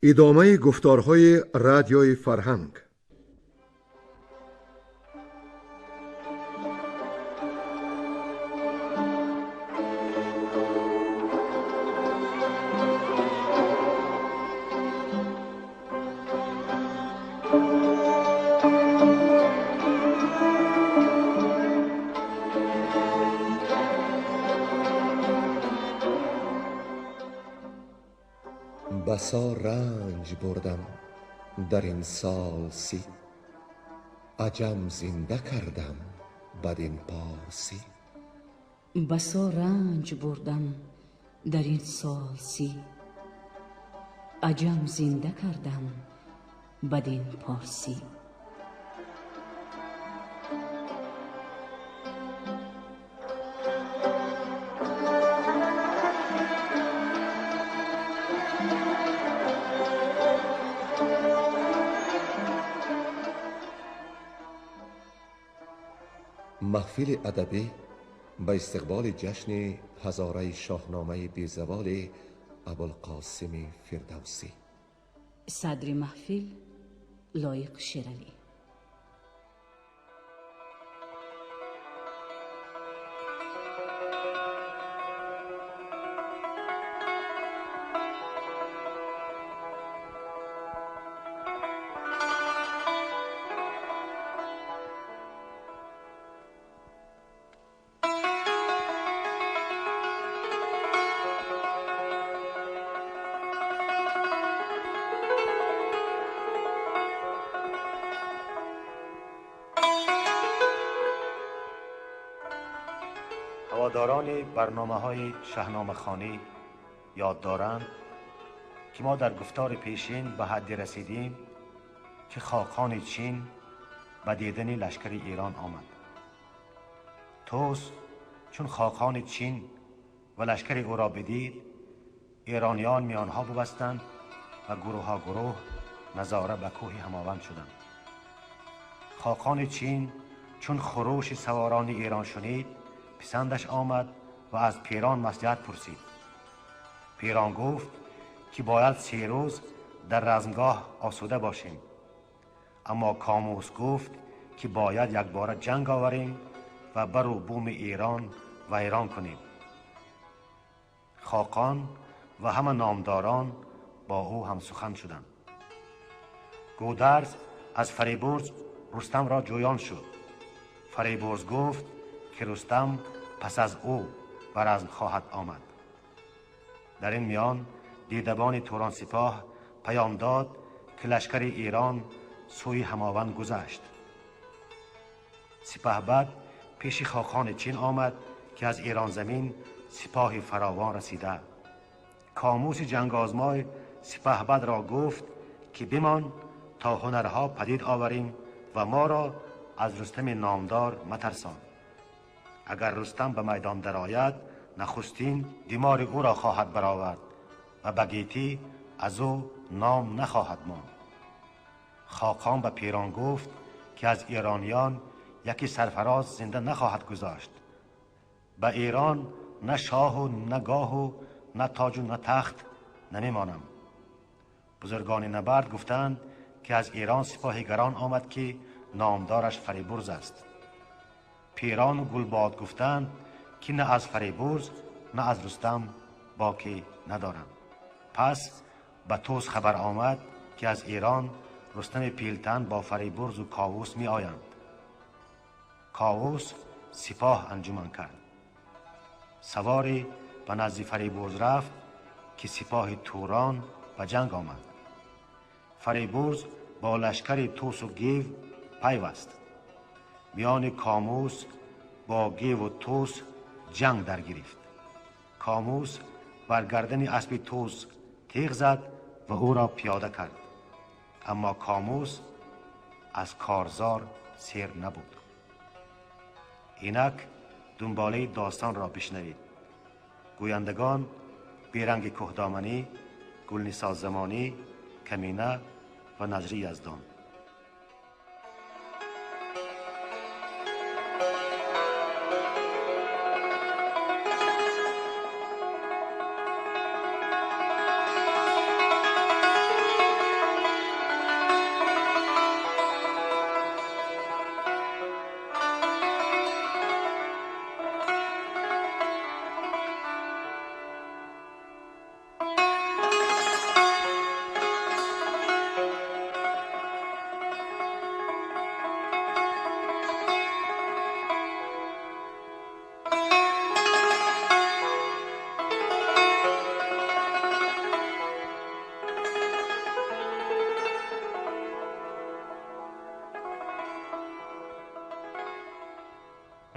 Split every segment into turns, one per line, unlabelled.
ادامه گفتارهای رادیوی فرهنگ.
بسا رنج بردم در این سال سی، عجم زنده کردم بدین پارسی.
بسا رنج بردم در این سال سی، عجم زنده کردم بدین پارسی.
محفل ادبی به استقبال جشن هزاره شاهنامه بیزوال ابوالقاسم فردوسی.
صدر محفل لایق شیرعلی.
هواداران برنامه‌های شاهنامه‌خوانی یاد دارند که ما در گفتار پیشین به حدی رسیدیم که خاقان چین به دیدن لشکر ایران آمد. طوس چون خاقان چین و لشکر او را بدید، ایرانیان میانها ببستند و گروه گروه نظاره به کوه هماوند شدند. خاقان چین چون خروش سواران ایران شنید، پسندش آمد و از پیران مصلحت پرسید. پیران گفت که باید 3 روز در رزمگاه آسوده باشیم، اما کاموس گفت که باید یک بار جنگ آوریم و برو بوم ایران ویران کنیم. خاقان و همه نامداران با او هم سخن شدند. گودرز از فریبرز رستم را جویان شد. فریبرز گفت که رستم پس از او بر رزم خواهد آمد. در این میان دیدبان توران سپاه پیام داد که لشکر ایران سوی هماوند گذشت. سپهبد پیش خاقان چین آمد که از ایران زمین سپاه فراوان رسیده. کاموس جنگ آزمای سپهبد را گفت که بمان تا هنرها پدید آوریم و ما را از رستم نامدار مترسان. اگر رستم به میدان درآید، نخستین دمار او را خواهد برآورد و به گیتی از او نام نخواهد ماند. خاقان به پیران گفت که از ایرانیان یکی سرفراز زنده نخواهد گذاشت. به ایران نه شاه و نه گاه و نه تاج و نه تخت نمیمانم. بزرگان نبرد گفتند که از ایران سپاهیگران آمد که نامدارش فریبرز است. پیران و گلباد گفتند که نه از فریبرز نه از رستم باکی ندارند. پس به طوس خبر آمد که از ایران رستم پیلتن با فریبرز و کاووس می آیند. کاووس سپاه انجمن کرد. سواری به نزد فریبرز رفت که سپاه توران به جنگ آمد. فریبرز با لشکر طوس و گیو پیوست. میان کاموس با گیو و طوس جنگ در گرفت. کاموس بر گردن اسب طوس تیغ زد و او را پیاده کرد، اما کاموس از کارزار سیر نبود. اینک دنباله داستان را بشنوید. گویندگان بیرنگ کهدامنی، گلنسا زمانی، کمینه و نظری یزدان.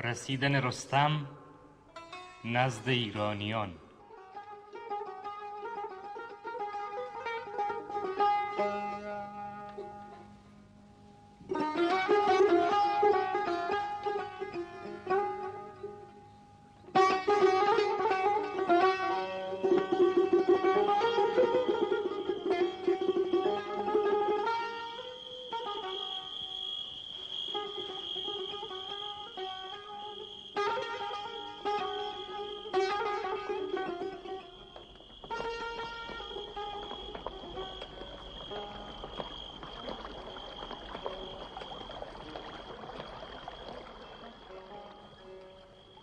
رسیدن رستم نزد ایرانیان.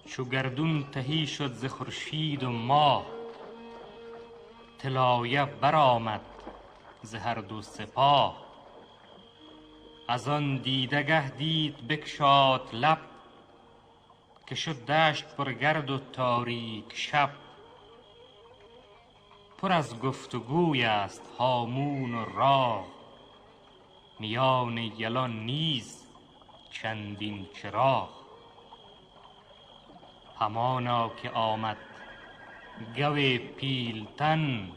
چو گردون تهی شد ز خورشید و ماه، طلایه برآمد ز هر دو سپاه. از آن دیدگه دید بگشاد لب، که شد دشت پر گرد و تاریک شب. پر از گفت و گوی است هامون و راه، میان یلان نیز چندین چراغ. همانا که آمد گو پیلتن،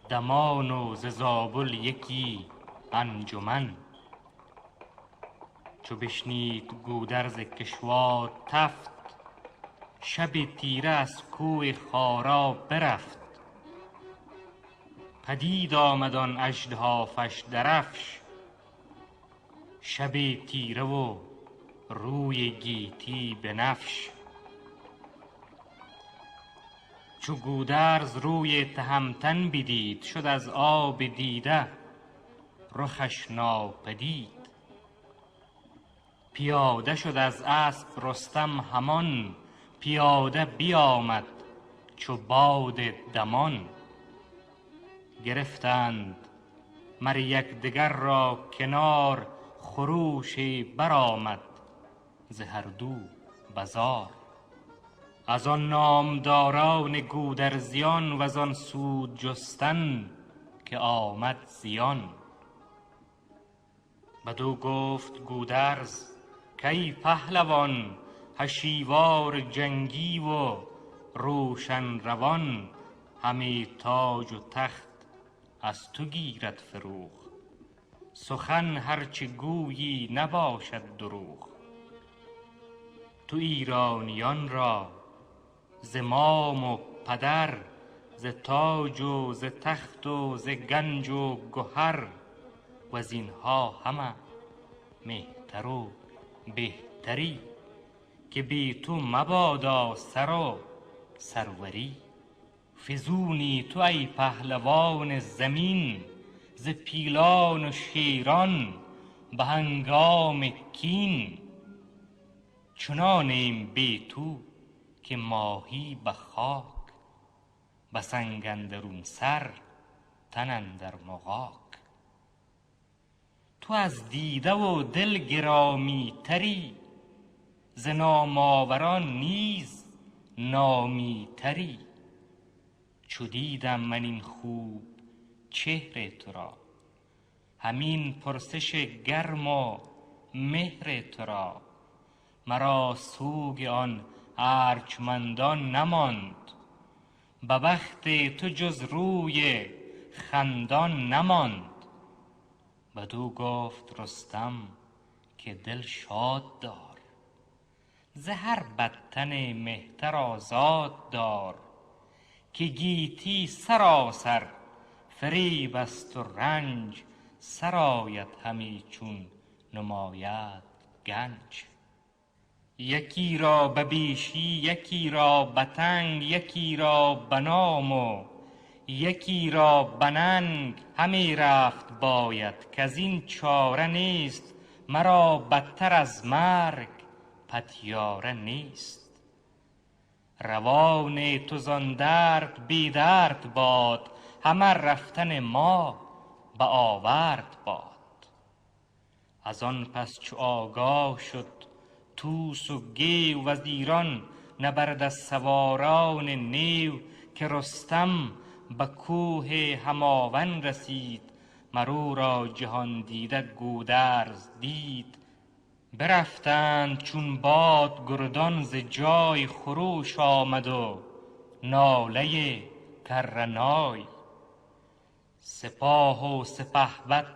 دمان و ز زابل یکی انجمن. چو بشنید گودرز کشواد تفت، شب تیره از کوه خارا برفت. پدید آمد آن اژدهافش درفش، شب تیره و روی گیتی بنفش. چو گودرز روی تهمتن بدید، شد از آب دیده رخش ناپدید. پیاده شد از اسب رستم همان، پیاده بیامد چو باد دمان. گرفتند مر یکدیگر را کنار، خروشی برآمد ز هر دو بزار. از آن نامداران گودرزیان، و آن سود جستن که آمد زیان. بدو گفت گودرز کای پهلوان، هشیوار جنگی و روشن روان. همی تاج و تخت از تو گیرد فروغ، سخن هرچه گویی نباشد دروغ. تو ایرانیان را ز مام و پدر، ز تاج و ز تخت و ز گنج و گهر. و زینها همه مهتر و بهتری، که بی تو مبادا سر و سروری. فزونی تو ای پهلوان زمین، ز پیلان و شیران به هنگام کین. چنانیم بی تو که ماهی به خاک، به سنگ اندرون سر تن اندر مغاک. تو از دیده و دل گرامی تری، ز نامآوران نیز نامی تری. چو دیدم من این خوب چهر تو را، همین پرسش گرم و مهر تو را. مرا سوگ آن ارجمندان نماند، به بخت تو جز روی خندان نماند. بدو گفت رستم که دل شاد دار، ز هر بدتن مهتر آزاد دار. که گیتی سراسر فریب است و رنج، سرآید همی چون نماید گنج. یکی را به بیشی یکی را به تنگ، یکی را به نام و یکی را به ننگ. همی رفت باید کز این چاره نیست، مرا بدتر از مرگ پتیاره نیست. روان تو زان درد بی درد باد، همه رفتن ما به آورد باد. از آن پس چو آگاه شد طوس و گیو، وزیران نبرد از سواران نیو. که رستم به کوه هماون رسید، مر او را جهان دیده گودرز دید. برفتند چون باد گردان ز جای، خروش آمد و ناله کرنای. سپاه و سپهبد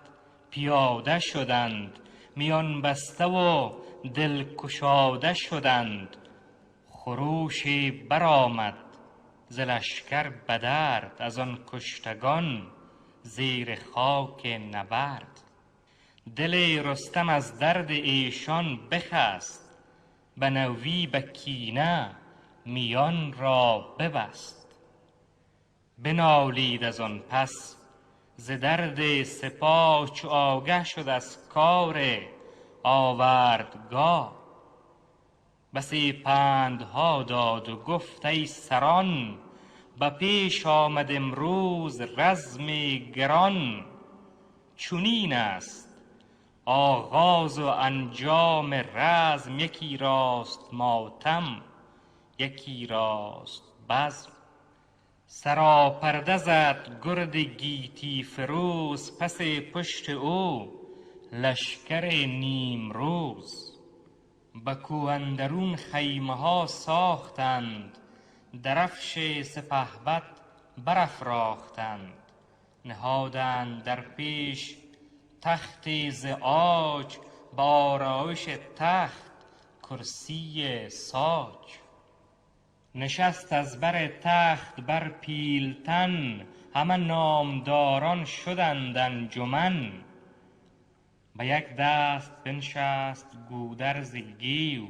پیاده شدند، میان بسته و دل گشاده شدند. خروشی برآمد ز لشکر به درد، از آن کشتگان زیر خاک نبرد. دل رستم از درد ایشان بخست، به نوی به کینه میان را ببست. بنالید از آن پس ز درد سپاه، چو آگه شد از کار آوردگاه. بسی پندها داد و گفت ای سران، به پیش آمد امروز رزم گران. چنین است آغاز و انجام رزم، یکی راست ماتم یکی راست بزم. سراپرده زد گرد گیتی فروز، پس پشت او لشکر نیمروز. به کوه اندرون خیمه ها ساختند، درفش سپهبد برافراختند. نهادند در پیش تختی ز عاج، با آرایش تخت کرسی ساج. نشست از بر تخت بر پیلتن، همه نامداران شدند انجمن. به یک دست بنشست گودرز گیو،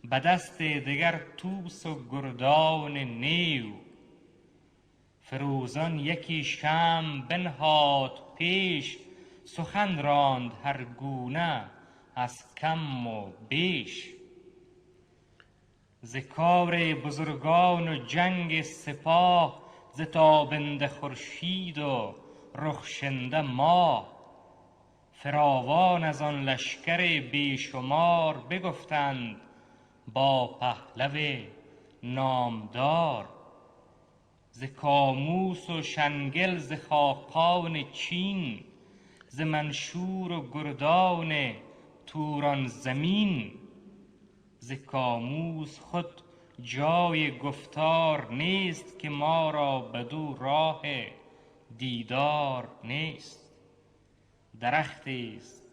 به دست دگر توس و گردان نیو. فروزان یکی شمع بنهاد پیش، سخن راند هر گونه از کم و بیش. ز کار بزرگان و جنگ سپاه، ز تابنده خورشید و رخشنده ماه. فراوان از آن لشکر بیشمار، بگفتند با پهلو نامدار. ز کاموس و شنگل ز خاقان چین، ز منشور و گردان توران زمین. ز کاموس خود جای گفتار نیست، که ما را بدو راه دیدار نیست. درختی است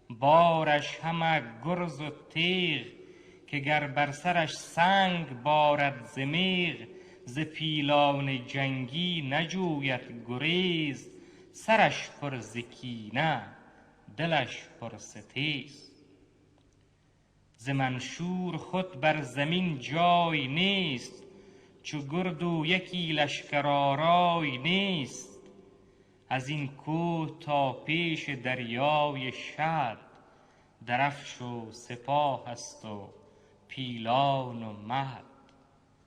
بارش همه گرز و تیغ، که گر بر سرش سنگ بارد ز میغ. ز پیلان جنگی نجوید گریز، سرش پر ز کینه دلش پر ستیز. ز منشور خود بر زمین جای نیست، چو گرد و یکی لشکر آرای نیست. از این کوه تا پیش دریای شد، درفش و سپاه است و پیلان و مهد.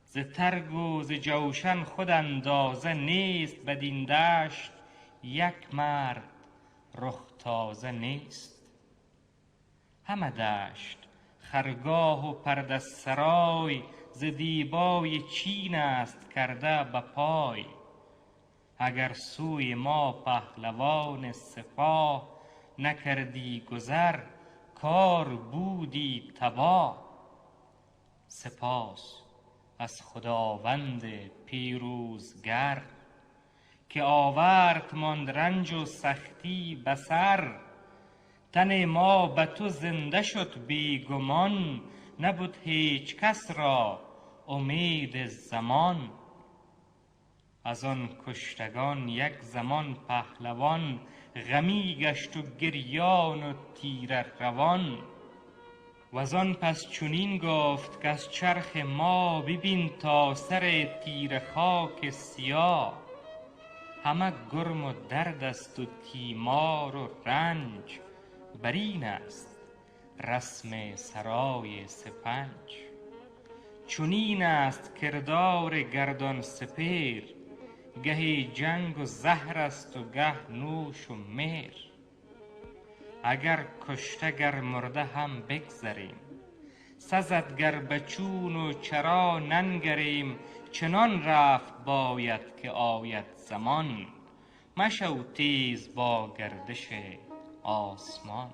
ز ترگ و ز جوشن خود اندازه نیست، بدین دشت یک مرد رخ تازه نیست. همه دشت خرگاه و پرده سرای، ز دیبای چین است کرده به پای. اگر سوی ما پهلوان سپاه، نکردی گذر کار بودی تباه. سپاس از خداوند پیروزگر، که آوردمان رنج و سختی به سر. تن ما به تو زنده شد بی گمان، نبود هیچ کس را امید زمان. از آن کشتگان یک زمان پهلوان، غمی گشت و گریان و تیره روان. و آن پس چنین گفت که از چرخ ما، ببین تا سر تیره خاک سیاه. همه گرم و درد است و تیمار و رنج، برین است رسم سرای سپنج. چنین است کردار گردان سپیر، گهی جنگ و زهر است و گه نوش و میر. اگر کشته گر مرده هم بگذریم، سزد گر بچون و چرا ننگریم. چنان رفت باید که آید زمان، مشو تیز با گردش آسمان.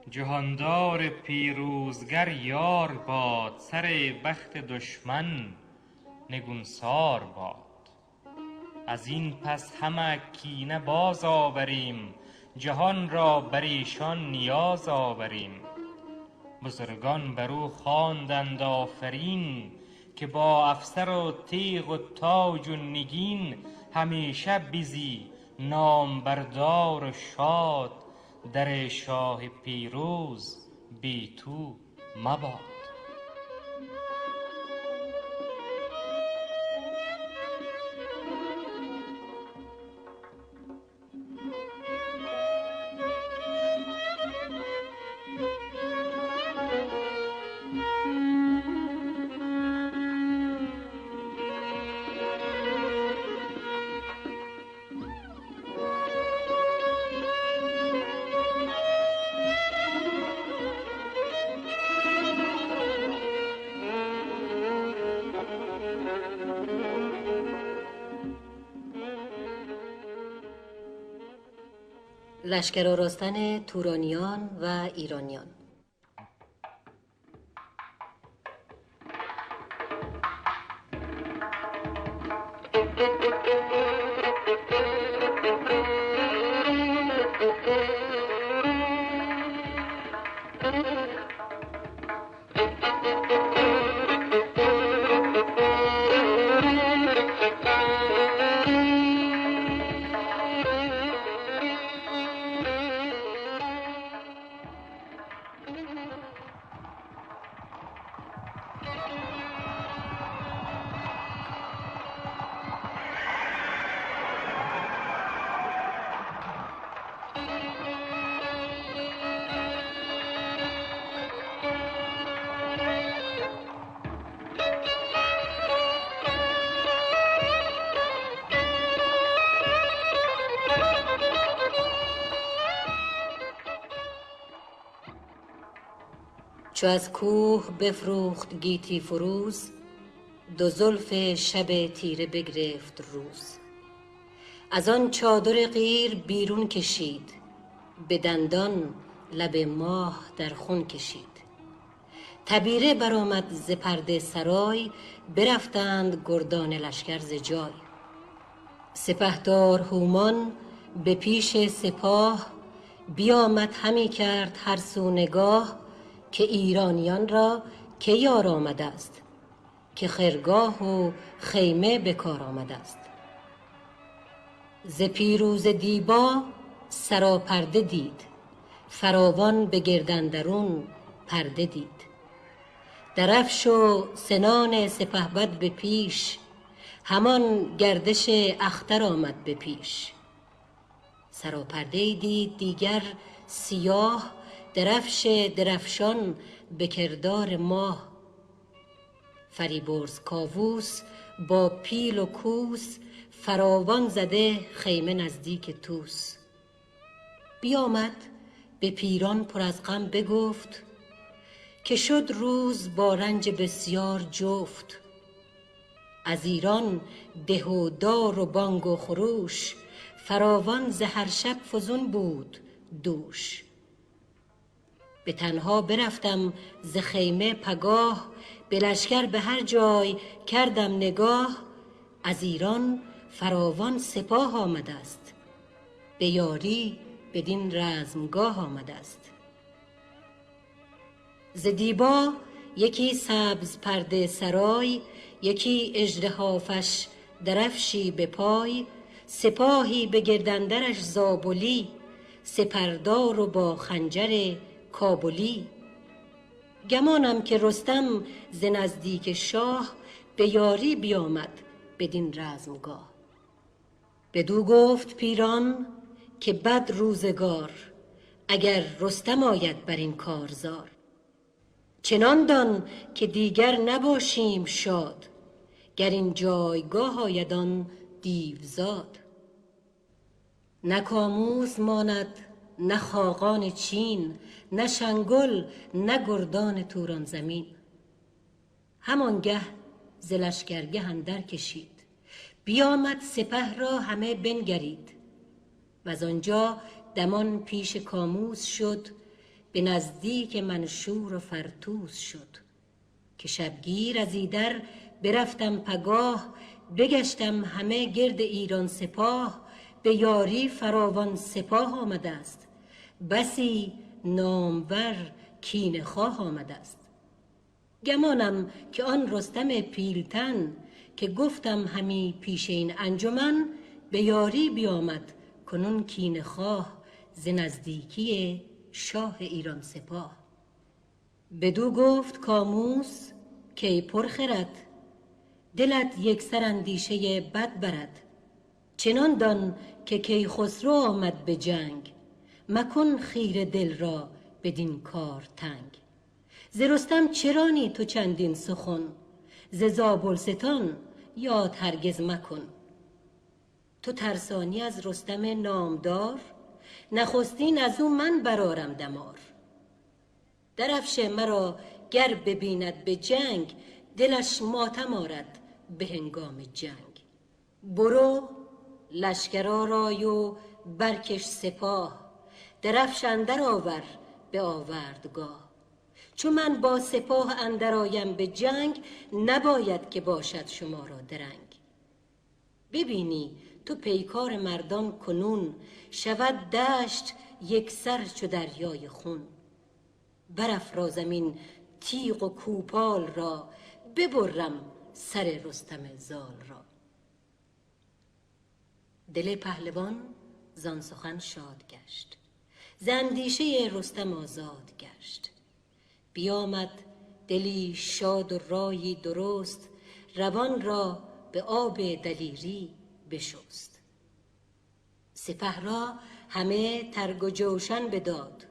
جهاندار پیروزگر یار باد، سر بخت دشمن نگونسار باد. از این پس همه کینه باز آوریم، جهان را بر ایشان نیاز آوریم. بزرگان بر او خواندند آفرین، که با افسر و تیغ و تاج و نگین، همیشه بیزی نام بردار و شاد، در شاه پیروز بی تو مباد.
لشکر آراستن تورانیان و ایرانیان. چو از کوه بفروخت گیتی فروز، دو زلف شب تیره بگرفت روز. از آن چادر قیر بیرون کشید، به دندان لب ماه در خون کشید. تبیره برآمد ز پرده سرای، برفتند گردان لشکر ز جای. سپهدار هومان به پیش سپاه، بیامد همی کرد هر سو نگاه. که ایرانیان را که یار آمده است، که خرگاه و خیمه به کار آمده است. ز پیروز دیبا سراپرده دید، فراوان به گرد اندرون پرده دید. درفش و سنان سپهبد به پیش، همان گردش اختر آمد به پیش. سراپرده دید دیگر سیاه، درفش درفشان به کردار ماه. فریبرز کاووس با پیل و کوس، فراوان زده خیمه نزدیک توس. بیامد به پیران پر از غم بگفت، که شد روز با رنج بسیار جفت. از ایران ده و دار و بانگ و خروش، فراوان ز هر شب فزون بود دوش. به تنها برفتم ز خیمه پگاه، به لشکر به هر جای کردم نگاه. از ایران فراوان سپاه آمده است، به یاری بدین رزمگاه آمده است. ز دیبا یکی سبز پرده سرای، یکی اژدهافش درفشی به پای. سپاهی به گرد اندرش زابلی، سپردار و با خنجر کابلی. گمانم که رستم ز نزدیک شاه، به یاری بیامد بدین رزمگاه. بدو گفت پیران که بد روزگار، اگر رستم آید بر این کارزار. چنان دان که دیگر نباشیم شاد، گر این جایگاه آید آن دیوزاد. نه کاموز ماند نه خاقان چین، نه شنگل نه گردان توران زمین. همانگه ز لشکرگه اندر کشید، بیامد سپه را همه بنگرید. و از آنجا دمان پیش کاموز شد، به نزدیک منشور و فرتوس شد که شبگیر از ایدر برفتم پگاه، بگشتم همه گرد ایران سپاه. به یاری فراوان سپاه آمده است، بسی نامور کینه خواه آمده است. گمانم که آن رستم پیلتن که گفتم همی پیش این انجمن، به یاری بیامد کنون کینه خواه ز نزدیکی شاه ایران سپاه. بدو گفت کاموس که پرخرد، دلت یک سر اندیشه بد برد. چنان دان که کیخسرو آمد به جنگ، مکن خیره دل را بدین کار تنگ. ز رستم چرانی تو چندین سخن، ز زابلستان یاد هرگز مکن. تو ترسانی از رستم نامدار، نخستین از او من برارم دمار. درفش مرا گر ببیند به جنگ، دلش ماتم آرد به هنگام جنگ. برو لشکر آرای و برکش سپاه، درفش اندر آور به آوردگاه. چون من با سپاه اندر آیم به جنگ، نباید که باشد شما را درنگ. ببینی تو پیکار مردان کنون، شود دشت یک سر چو دریای خون. برافرازم این تیغ و کوپال را، ببرم سر رستم زال را. دل پهلوان زان سخن شاد گشت، ز اندیشه رستم آزاد گشت. بیامد دلی شاد و رایی درست، روان را به آب دلیری بشست. سپه را همه ترگ و جوشن بداد،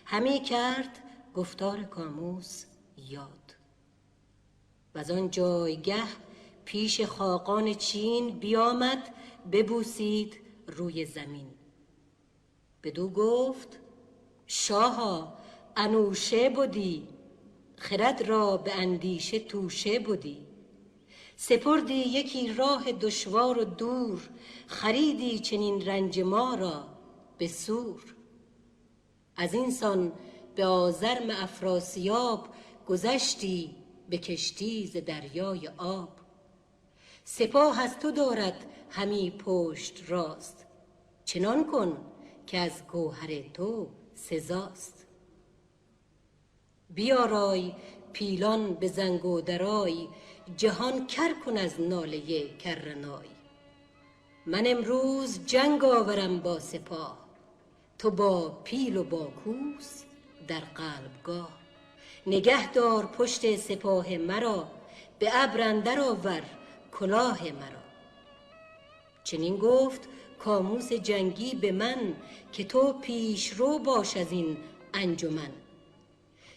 همی کرد گفتار کاموس یاد. وز آن جایگه پیش خاقان چین بیامد، ببوسید روی زمین. بدو گفت شاها انوشه بودی، خرد را به اندیشه توشه بودی. سپردی یکی راه دشوار و دور، خریدی چنین رنج ما را به سور. از این سان به آزرم افراسیاب، گذشتی به کشتی ز دریای آب. سپاه از تو دارد همی پشت راست، چنان کن که از گوهر تو سزاست. بیارای پیلان به زنگ و درای، جهان کر کن از ناله کرنای. من امروز جنگ آورم با سپاه، تو با پیل و با کوس در قلبگاه. نگه دار پشت سپاه مرا، به ابر اندر آور کلاه مرا. چنین گفت کاموس جنگی به من، که تو پیش رو باش از این انجمن.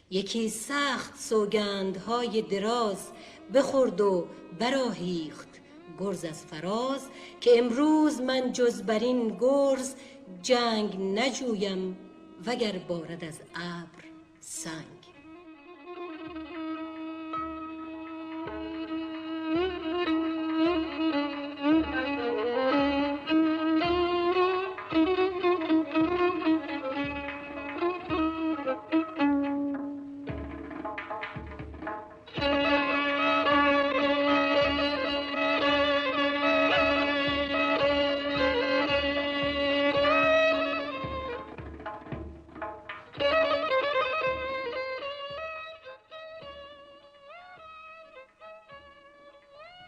یکی سخت سوگندهای دراز، بخورد و برآهیخت گرز از فراز. که امروز من جز بر این گرز، جنگ نجویم وگر بارد از ابر سنگ.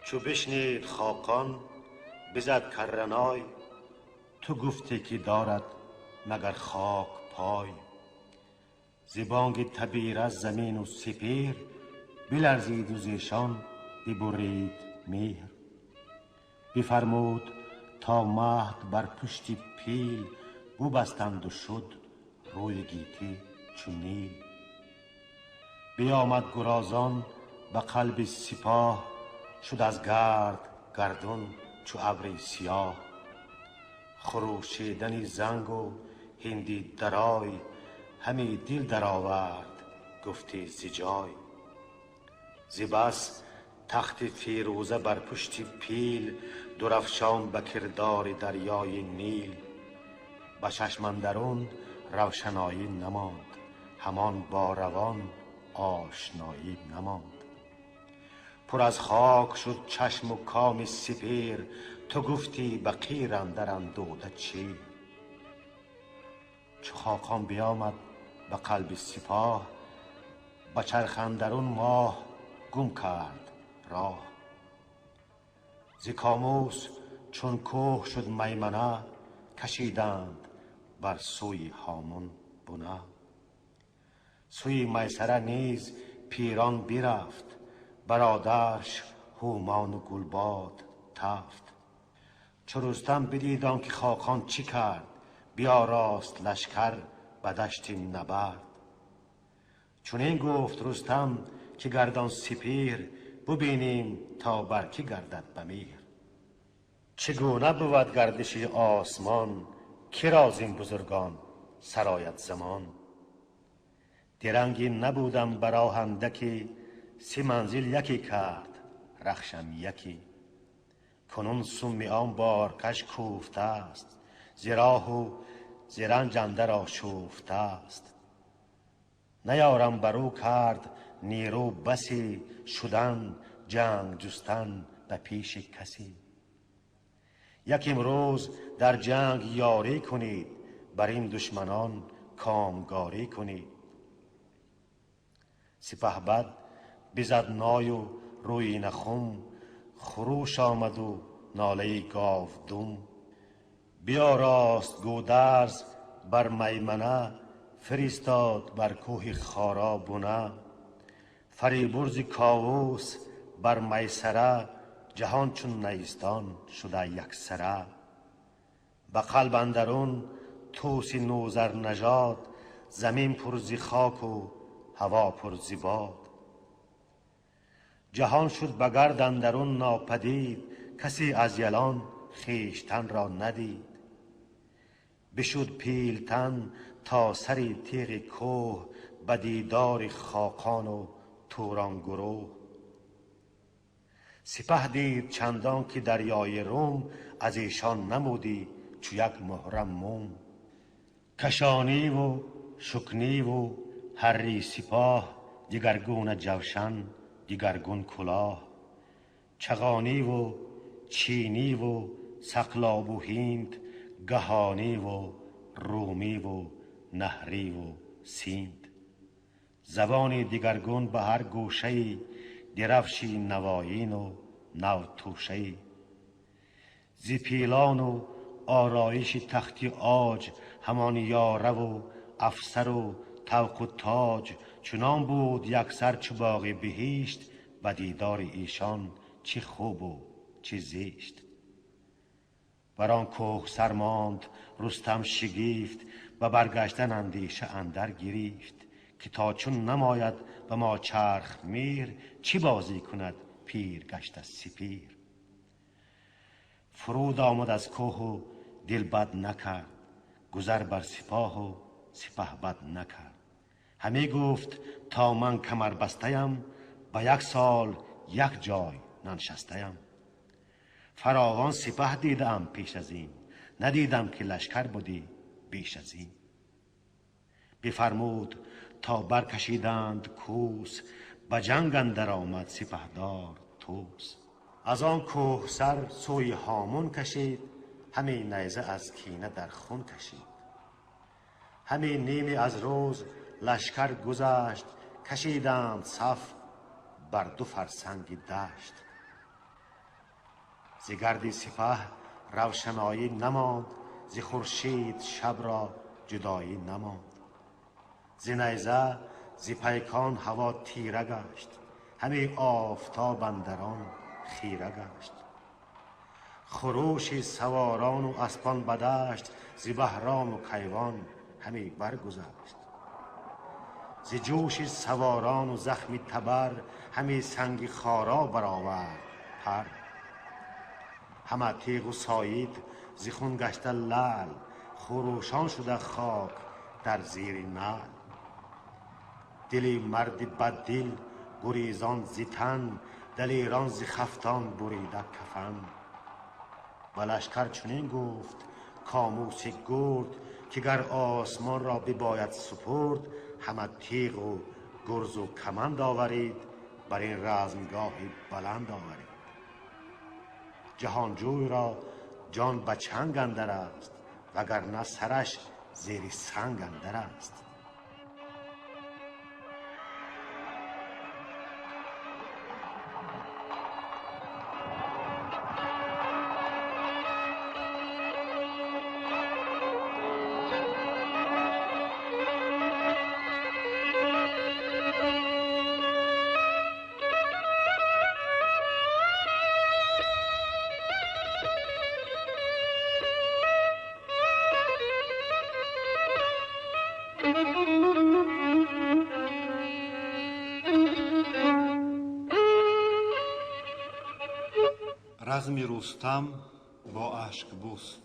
چو بشنید خاقان بزد کرنای، تو گفتی که دارد مگر خاک پای. ز بانگ تبیر از زمین و سپیر، بلرزید و زیشان ببرید میر. بفرمود تا مهد بر پشت پیل، ببستند و شد روی گیتی چون نیل. بیامد گرازان به قلب سپاه، شد از گرد گردون چو ابر سیاه. خروشیدن زنگ و هندی درای، همی دل درآورد گفتی ز جای. ز بس تخت فیروزه بر پشت پیل، درفشان به کردار دریای نیل. به چشم اندرون روشنایی نماند، همان با روان آشنایی نماند. پر از خاک شد چشم و کام سپیر، تو گفتی به قیر اندر اندوده چی؟ چو خاقان بیامد به قلب سپاه، به چرخ اندرون ماه گم کرد راه. ز کاموس چون کوه شد میمنه، کشیدند بر سوی هامون بنه. سوی میسره نیز پیران برفت، برادرش هومان و گلباد تفت. چو رستم بدید آنکه خاقان چی کرد، بیاراست لشکر به دشت نبرد. چنین گفت رستم که گردان سپیر، ببینیم تا بر کی گردد به میر. چگونه بود گردش آسمان، که را زین بزرگان سرایت زمان. درنگی نبودم بر راه اندکی، 3 منزل یکی کرد رخشم یکی. کنون سم آن بارکش کوفته است، ز راه و ز رنج اندر آشفته است. نیارم برو کرد نیرو بسی، شدن جنگ جستن به پیش کسی. یک امروز در جنگ یاری کنید، بر این دشمنان کامگاری کنید. سپهبد بزد نای و روی نخم، خروش آمد و ناله گاودم. بیاراست گودرز بر میمنه، فرستاد بر کوه خارا بنه. فریبرز کاووس بر میسره، جهان چون نیستان شده یکسره. به قلب اندرون طوس نوذر نژاد، زمین پر ز خاک و هوا پر ز باد. جهان شد به گرد اندرون ناپدید، کسی از یلان خویشتن را ندید. بشد پیلتن تا سر تیغ کوه، به دیدار خاقان و توران گروه. سپه دید چندان که دریای روم، از ایشان نمودی چو یک محرم موم. کشانی و شکنی و هری سپاه، دگرگونه جوشن دگرگون کلاه. چغانی و چینی و سقلاب و هند، گهانی و رومی و نهری و سیند. زبانی دگرگون به هر گوشه‌ای، درفشی نوایین و نو توشه‌ای. ز پیلان و آرایش تختی عاج، همان یاره و افسر و طوق و تاج. چنان بود یکسر چو باغ بهشت، به دیدار ایشان چه خوب و چه زشت. بر آن کوه سر ماند رستم شگفت، و برگشتن اندیشه اندر گرفت. که تا چون نماید به ما چرخ میر، چی بازی کند پیر گشته سپیر. فرود آمد از کوه و دل بد نکرد، گذر بر سپاه و سپهبد نکرد. همی گفت تا من کمر بسته‌ام، به 1 سال 1 جای ننشسته‌ام. فراوان سپه دیدم پیش از این، ندیدم که لشکر بودی بیش از این. بفرمود تا برکشیدند کوس، به جنگ اندر آمد سپهدار طوس. از آن کوه سر سوی هامون کشید، همی نیزه از کینه در خون کشید. همی نیمی از روز لشکر گذشت، کشیدند صف بر 2 فرسنگ دشت. ز گرد سپه روشنایی نماند، ز خورشید شب را جدایی نماند. ز نیزه ز پیکان هوا تیره گشت، همی آفتاب اندران خیره گشت. خروش سواران و اسپان به دشت، ز بهرام و کیوان همی برگذشت. ز جوش سواران و زخم تبر، همی سنگ خارا برآورد پر. همه تیغ و ساید ز خون گشته لعل، خروشان شده خاک در زیر نعل. دل مرد بددل گریزان ز تن، دلیران ز خفتان بریده کفن. به لشکر چنین گفت کاموس گرد، که گر آسمان را بباید سپرد، همه تیغ و گرز و کمند آورید، بر این رزمگاه بلند آورید. جهانجوی را جان به چنگ اندر است، وگرنه سرش زیر سنگ اندر است. رزم رستم با اشکبوس.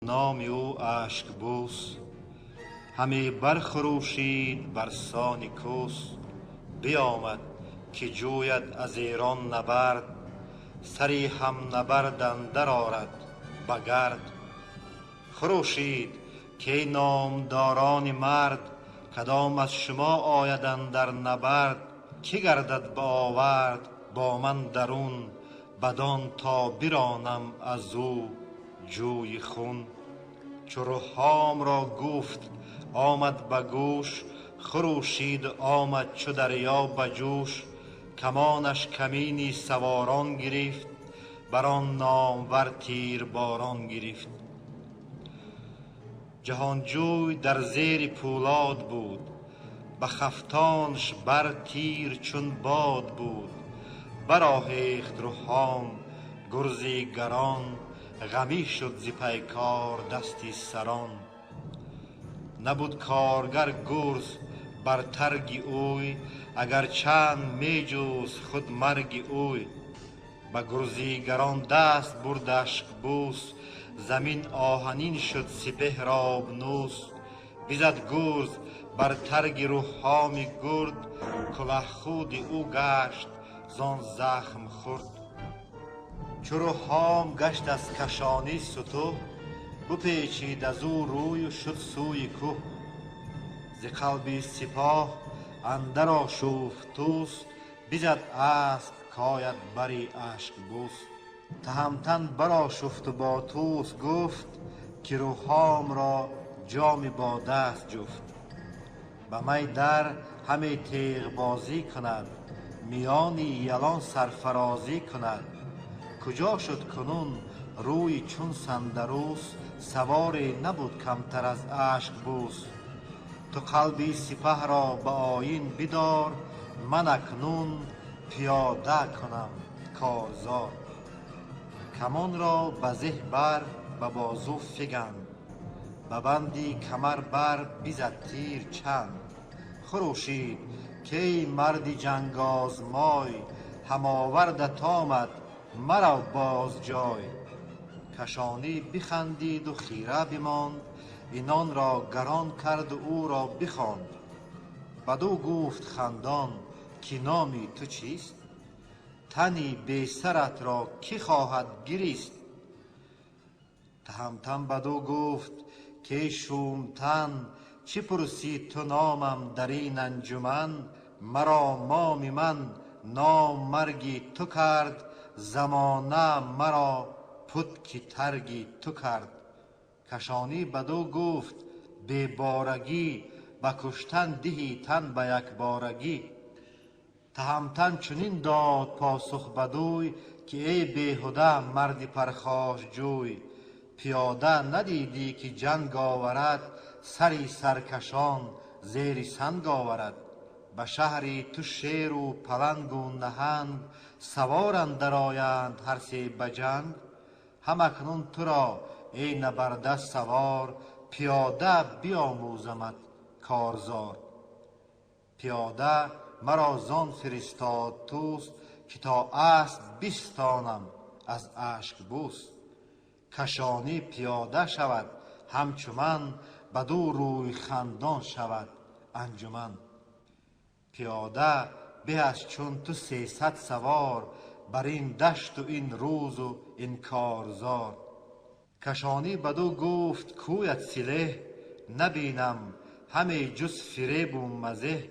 نام او اشکبوس، همی برخروشید بر سان کوس. بیامد که جوید از ایران نبرد، سری هم نبرد اندر آرد به گرد. خروشید که نامداران مرد، کدام از شما آید اندر نبرد. که گردد به آورد با من درون، بدان تا برانم از او جوی خون. چو روحام را گفت آمد به گوش، خروشید آمد چو دریا به جوش. کمانش کمینی سواران گرفت، بر آن نامور تیر باران گرفت. جهانجوی در زیر پولاد بود، به خفتانش بر تیر چون باد بود. برآهیخت روحام گرزی گران، غمی شد ز پیکار دستی سران. نبود کارگر گرز بر ترگ اوی، اگر چند می جست خود مرگ اوی. به گرزیگران دست برد اشکبوس، زمین آهنین شد سپهر آبنوس. بزد گرز بر ترگ روحام گرد، کله خود او گشت زان زخم خورد. چو روحام گشت از کشانی ستوه، بپیچید از او روی و شد سوی کوه. ز قلب سپاه اندر آشفت طوس، بزد اسب کاید بری اشکبوس. تهمتن برآشفت و با طوس گفت، که روحام را جام با دست جفت. به می در همی تیغ بازی کند، میانی یلان سرفرازی کند. کجا شد کنون روی چون سندروس، سواری نبود کمتر از اشکبوس. تو قلبی سپه را به آیین بدار، من اکنون پیاده کنم کارزار. کمان را به زه بر به بازو فگن، به بندی کمر بر بزد تیر چند. خروشید که ای مرد جنگ آزمای، هم آوردت آمد مرو باز جای. کشانی بخندید و خیره بماند، اینان را گران کرد و او را بخواند. بدو گفت خندان که نامی تو چیست، تنی بی سرت را کی خواهد گریست. تهمتن بدو گفت که ای شومتن، چه پرسی تو نامم در این انجمن. مرا مام من نام مرگی تو کرد، زمانه مرا پتک ترگی تو کرد. کشانی بدو گفت بی بارگی، به کشتن دهی تن به یک بارگی. تهمتن چنین داد پاسخ بدوی، که ای بیهوده مرد پرخاش جوی.
پیاده ندیدی که جنگ آورد، سری سرکشان زیر سنگ آورد. به شهری تو شیر و پلنگ و نهنگ، سوار اندر آیند هر سه به جنگ. هم اکنون تو را ای نبرده سوار، پیاده بیاموزمت کارزار. پیاده مرا زان فرستاد توست، که تا اسب بستانم از اشک بوس. کشانی پیاده شود همچو من، بدو روی خندان شود انجمن. پیاده به از چون تو 300 سوار، بر این دشت و این روز و این کارزار. کشانی بدو گفت کویت سله، نبینم همه جز فریب و مزه.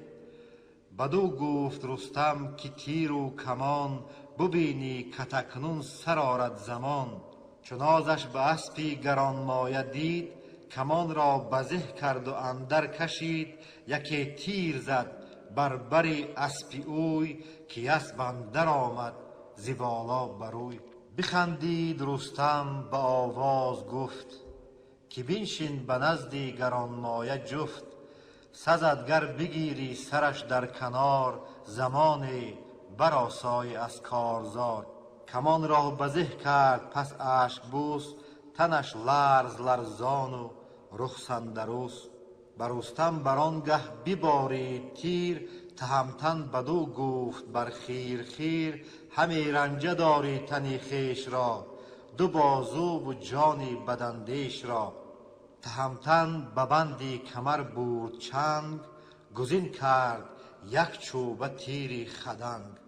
بدو گفت رستم که تیر و کمان، ببینی که تکنون سر آرد زمان. چون آزش به اسپی گرانمایه دید، کمان را بزه کرد و اندر کشید. یکی تیر زد بر بری اسپی اوی، که اسب اندر آمد ز بالا بروی. بخندید رستم به آواز گفت، که بنشین به نزد گرانمایه جفت. سزد گر بگیری سرش در کنار، زمانی برآسای از کارزار. کمان را بزه کرد پس اشک بوس، تنش لرز لرزان و رخ سندروس. بر رستم برانگه ببارید تیر، تهمتن بدو گفت بر خیر خیر. همی رنجه داری تنی خویش را، دو بازو و جانی بداندیش را. تهمتن به بندی کمر برد چنگ، گزین کرد یک چوبه تیری خدنگ.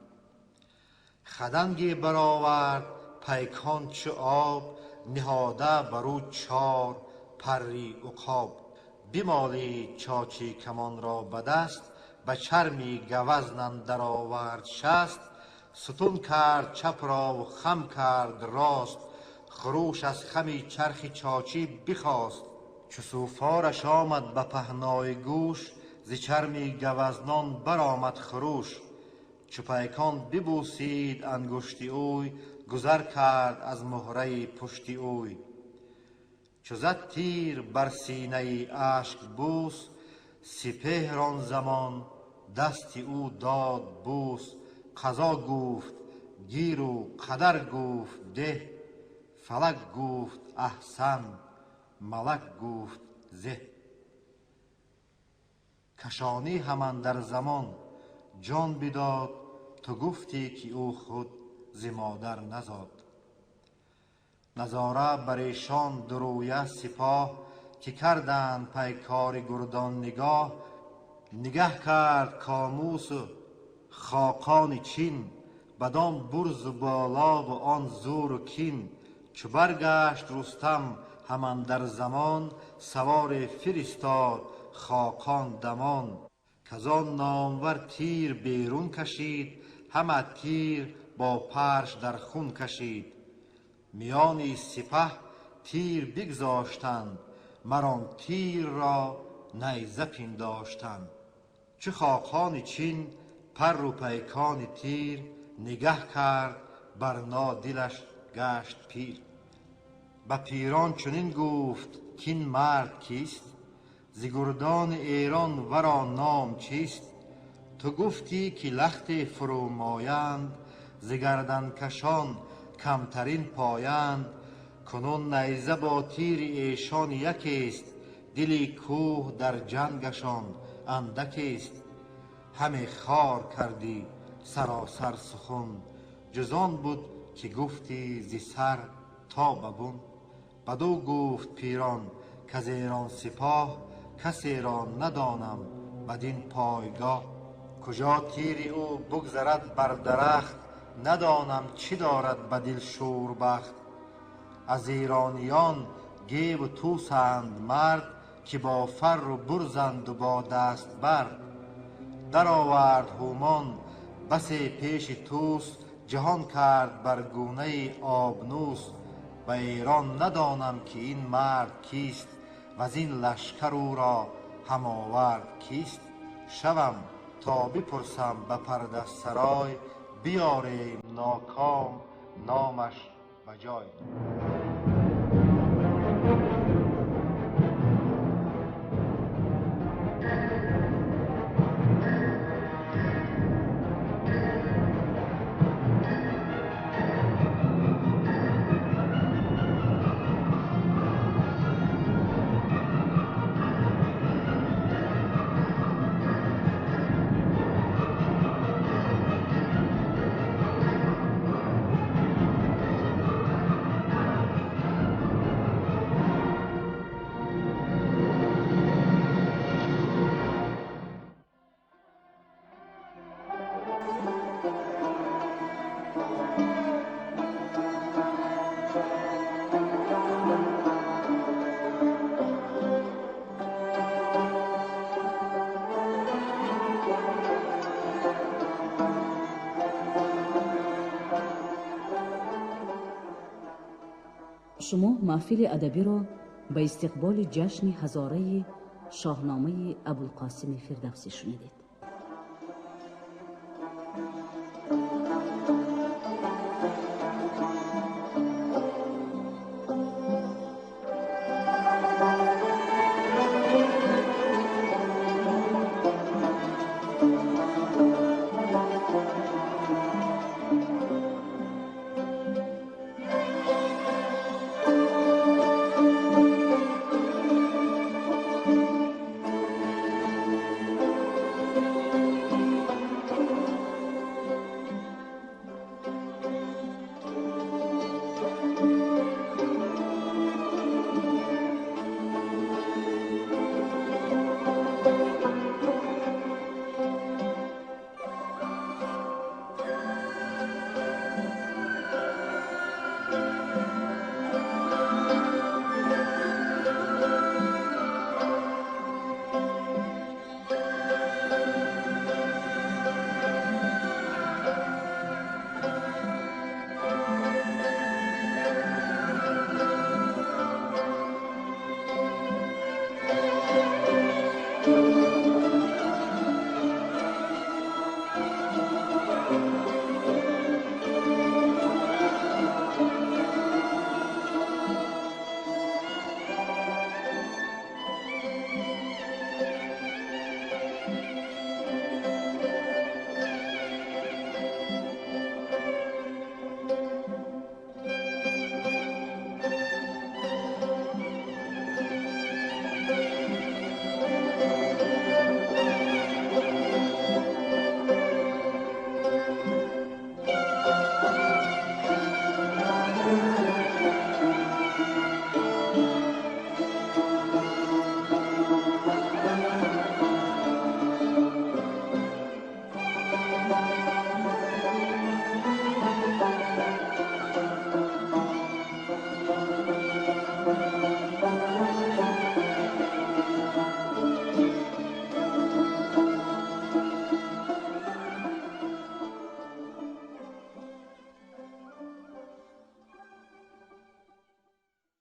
خدنگی برآورد پیکان چو آب، نهاده برو 4 پری عقاب. بمالید چاچی کمان را به دست، به چرمی گوزن اندر آورد شست. ستون کرد چپ را و خم کرد راست، خروش از خمی چرخ چاچی بخاست. چو سوفارش آمد به پهنای گوش، ز چرمی گوزنان برآمد خروش. چو پیکان ببوسید انگشتی اوی، گذر کرد از مهره پشتی اوی. چو زد تیر بر سینه اشک بوس، سپهر آن زمان دست او داد بوس. قضا گفت گیر و قدر گفت ده، فلک گفت احسن ملک گفت زه. کشانی هم اندر زمان جان بداد، تو گفتی که او خود ز مادر نزاد. نظاره بر ایشان درویه سپاه، که کردند پیکار گردان نگاه. نگه کرد کاموس و خاقان چین، بدان برز و بالا و آن زور و کین. چو برگشت رستم هم اندر زمان، سوار فرستاد خاقان دمان. کزان نامور تیر بیرون کشید، همه تیر با پرش در خون کشید. میان سپه تیر بگذاشتند، مران تیر را نیزه پنداشتند. چو خاقان چین پر و پیکان تیر، نگه کرد برنا دلش گشت پیر. به پیران چنین گفت کین مرد کیست، ز گردان ایران ورا نام چیست. تو گفتی که لخت فرومایند، ز گردن کشان کمترین پایند. کنون نیزه با تیر ایشان یکیست، دلی کوه در جنگشان اندکیست. همه خار کردی سراسر سخن، جزان بود که گفتی ز سر تا به بن. بدو گفت پیران کز ایران سپاه، کسی را ندانم بدین پایگاه. کجا تیر او بگذرد بر درخت، ندانم چی دارد به دل شوربخت. از ایرانیان گیو و طوسند مرد، که با فر و برزند و با دست بر. در آورد هومان بسی پیش طوس، جهان کرد بر گونه آبنوس. به ایران ندانم که این مرد کیست، وز این لشکر او را هم آورد کیست. شوم تا بپرسم به پرده سرای، بیاریم ناکام نامش به جای.
شما محفل ادبی را به استقبال جشن هزاره شاهنامه ابوالقاسم فردوسی شنیدید.